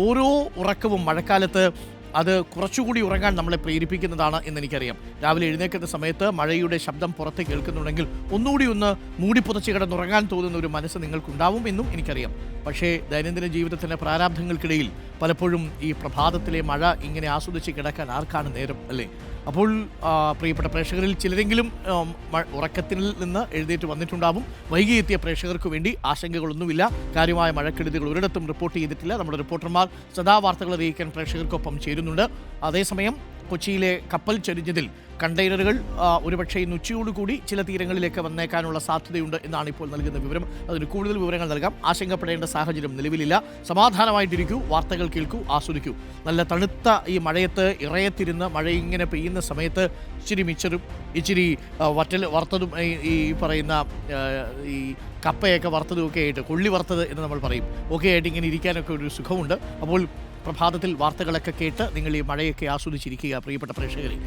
ഓരോ ഉറക്കവും മഴക്കാലത്ത് അത് കുറച്ചുകൂടി ഉറങ്ങാൻ നമ്മളെ പ്രേരിപ്പിക്കുന്നതാണ് എന്നെനിക്കറിയാം. രാവിലെ എഴുന്നേൽക്കുന്ന സമയത്ത് മഴയുടെ ശബ്ദം പുറത്ത് കേൾക്കുന്നുണ്ടെങ്കിൽ ഒന്നുകൂടി ഒന്ന് മൂടിപ്പുതച്ച് കിടന്നുറങ്ങാൻ തോന്നുന്ന ഒരു മനസ്സ് നിങ്ങൾക്കുണ്ടാവും എന്നും എനിക്കറിയാം. പക്ഷേ ദൈനംദിന ജീവിതത്തിൻ്റെ പ്രാരാബ്ധങ്ങൾക്കിടയിൽ പലപ്പോഴും ഈ പ്രഭാതത്തിലെ മഴ ഇങ്ങനെ ആസ്വദിച്ച് കിടക്കാൻ ആർക്കാണ് നേരം, അല്ലേ? അപ്പോൾ പ്രിയപ്പെട്ട പ്രേക്ഷകരിൽ ചിലരെങ്കിലും ഉറക്കത്തിൽ നിന്ന് എഴുന്നേറ്റ് വന്നിട്ടുണ്ടാവും. വൈകിയെത്തിയ പ്രേക്ഷകർക്ക് വേണ്ടി ആശങ്കകളൊന്നുമില്ല. കാര്യമായ മഴക്കെടുതികൾ ഒരിടത്തും റിപ്പോർട്ട് ചെയ്തിട്ടില്ല. നമ്മുടെ റിപ്പോർട്ടർമാർ സദാ വാർത്തകൾ അറിയിക്കാൻ പ്രേക്ഷകർക്കൊപ്പം ചേരുന്നുണ്ട്. അതേസമയം കൊച്ചിയിലെ കപ്പൽ ചരിഞ്ഞതിൽ കണ്ടെയ്നറുകൾ ഒരുപക്ഷെ ഇന്ന് ഉച്ചയോടുകൂടി ചില തീരങ്ങളിലേക്ക് വന്നേക്കാനുള്ള സാധ്യതയുണ്ട് എന്നാണ് ഇപ്പോൾ നൽകുന്ന വിവരം. അതിന് കൂടുതൽ വിവരങ്ങൾ നൽകാം. ആശങ്കപ്പെടേണ്ട സാഹചര്യം നിലവിലില്ല. സമാധാനമായിട്ടിരിക്കൂ, വാർത്തകൾ കേൾക്കൂ, ആസ്വദിക്കൂ. നല്ല തണുത്ത ഈ മഴയത്ത് ഇറയത്തിരുന്ന് മഴ ഇങ്ങനെ പെയ്യുന്ന സമയത്ത് ഇച്ചിരി മിച്ചറും ഇച്ചിരി വറ്റൽ വറുത്തതും ഈ പറയുന്ന ഈ കപ്പയൊക്കെ വറുത്തതും ഒക്കെ ആയിട്ട്, കൊള്ളി വറുത്തത് എന്ന് നമ്മൾ പറയും, ഒക്കെ ആയിട്ട് ഇങ്ങനെ ഇരിക്കാനൊക്കെ ഒരു സുഖമുണ്ട്. അപ്പോൾ പ്രഭാതത്തിൽ വാർത്തകളൊക്കെ കേട്ട് നിങ്ങൾ ഈ മഴയൊക്കെ ആസ്വദിച്ചിരിക്കുക പ്രിയപ്പെട്ട പ്രേക്ഷകരെ.